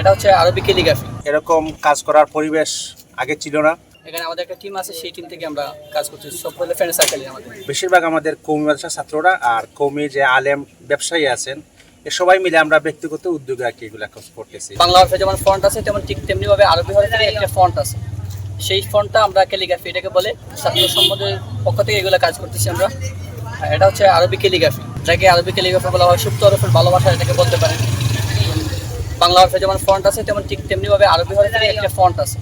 এটা হচ্ছে আরবি ক্যালিগ্রাফি। এরকম কাজ করার পরিবেশ আগে ছিল না। এখানে আমাদের একটা টিম আছে, সেই টিম থেকে আমরা কাজ করতেছি, সব হলো ফ্রেন্ড সার্কেলে আমাদের। বেশিরভাগ আমাদের কওমি মাদ্রাসার ছাত্ররা আর কওমি যে আলেম ব্যবসায়ী আছেন, এ সবাই মিলে আমরা ব্যক্তিগত উদ্যোগে আর কি এগুলো করতেছি। বাংলা হরফে যেমন ফন্ট আছে, তেমন ঠিক তেমনি ভাবে আরবি হরফে একটা ফন্ট আছে, সেই ফন্টটা আমরা ক্যালিগ্রাফি এটাকে বলে। ছাত্র সম্বন্ধের পক্ষ থেকে এগুলো কাজ করতেছি আমরা। এটা হচ্ছে আরবি ক্যালিগ্রাফি, যাকে আরবি ক্যালিগ্রাফি বলা হয়, সুপ্ত হরফের ভালোবাসা এটাকে বলতে পারেন। বাংলা হরফে যেমন ফন্ট আছে, তেমন ঠিক তেমনি ভাবে আরবি হরফে একটা ফন্ট আছে,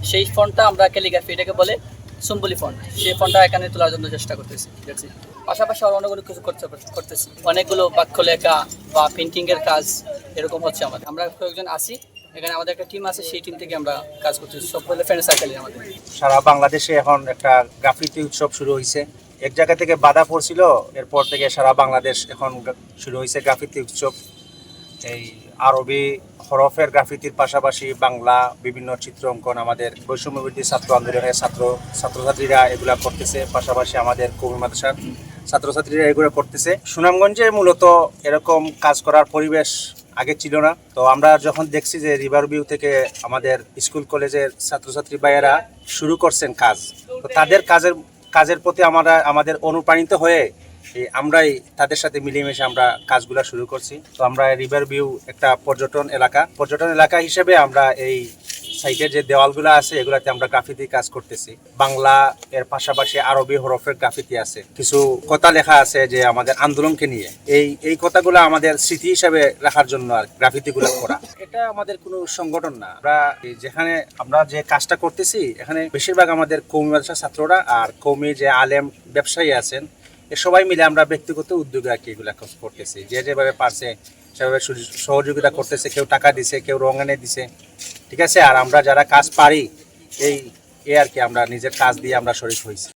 সেই ফন্টটা আমরা ক্যালিগ্রাফি এটাকে বলে সুম্বুলি ফন্ট। সেই ফন্টটা এখানে তোলার জন্য চেষ্টা করতেছি। পাশাপাশি আরো অনেকগুলো কিছু করতেছি, অনেকগুলো বাক্য লেখা বা পেন্টিংয়ের কাজ এরকম হচ্ছে আমাদের। আমরা কয়েকজন আছি এখানে, আমাদের একটা টিম আছে, সেই টিম থেকে আমরা কাজ করতেছি, সব হলো ফ্রেন্ড সার্কেলে আমাদের। সারা বাংলাদেশে এখন একটা গ্রাফিতি উৎসব শুরু হয়েছে। এক জায়গা থেকে বাধা পড়ছিল, এরপর থেকে সারা বাংলাদেশ এখন শুরু হয়েছে গ্রাফিতি উৎসব। এই আরবি হরফের গ্রাফিতির পাশাপাশি বাংলা বিভিন্ন চিত্র অঙ্কন আমাদের বৈষম্যবিরোধী ছাত্র আন্দোলনের ছাত্রছাত্রীরা এগুলা করতেছে, পাশাপাশি আমাদের কওমি মাদ্রাসার ছাত্রছাত্রীরা এগুলো করতেছে। সুনামগঞ্জে মূলত এরকম কাজ করার পরিবেশ আগে ছিল না। তো আমরা যখন দেখছি যে রিভারভিউ থেকে আমাদের স্কুল কলেজের ছাত্রছাত্রী ভাইয়েরা শুরু করছেন কাজ, তো তাদের কাজের প্রতি আমাদের অনুপ্রাণিত হয়ে আমরাই তাদের সাথে মিলেমিশে আমরা কাজগুলো শুরু করছি। তো আমরা রিভারভিউ একটা পর্যটন এলাকা হিসেবে আমরা এই সাইটের যে দেওয়ালগুলো আছে এগুলাতে আমরা গ্রাফিতি কাজ করতেছি। বাংলা এর পাশাপাশি আরবি হরফের গ্রাফিতি আছে, কিছু কথা লেখা আছে যে আমাদের আন্দোলনকে নিয়ে। এই কথাগুলো আমাদের স্মৃতি হিসাবে রাখার জন্য আর গ্রাফিতিগুলো করা। এটা আমাদের কোনো সংগঠন না। যেখানে আমরা যে কাজটা করতেছি, এখানে বেশিরভাগ আমাদের কওমি মাদ্রাসার ছাত্ররা আর কওমি যে আলেম ব্যবসায়ী আছেন, এ সবাই মিলে আমরা ব্যক্তিগত উদ্যোগে আর কি এগুলো করতেছি। যে যেভাবে পারছে সেভাবে সহযোগিতা করতেছে, কেউ টাকা দিছে, কেউ রং এনে দিছে, ঠিক আছে। আর আমরা যারা কাজ পারি এই আর কি আমরা নিজের কাজ দিয়ে আমরা শরীক হয়েছি।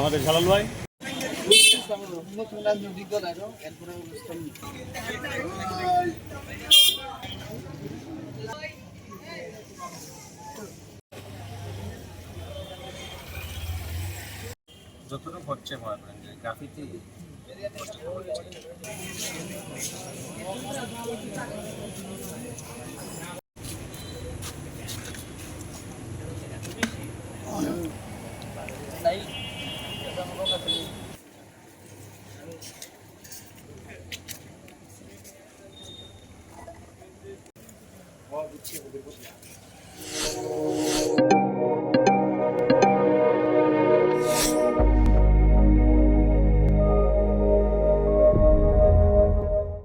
আমাদের জালাল ভাই যতটুকু হচ্ছে মনে করেন যে গ্রাফিতি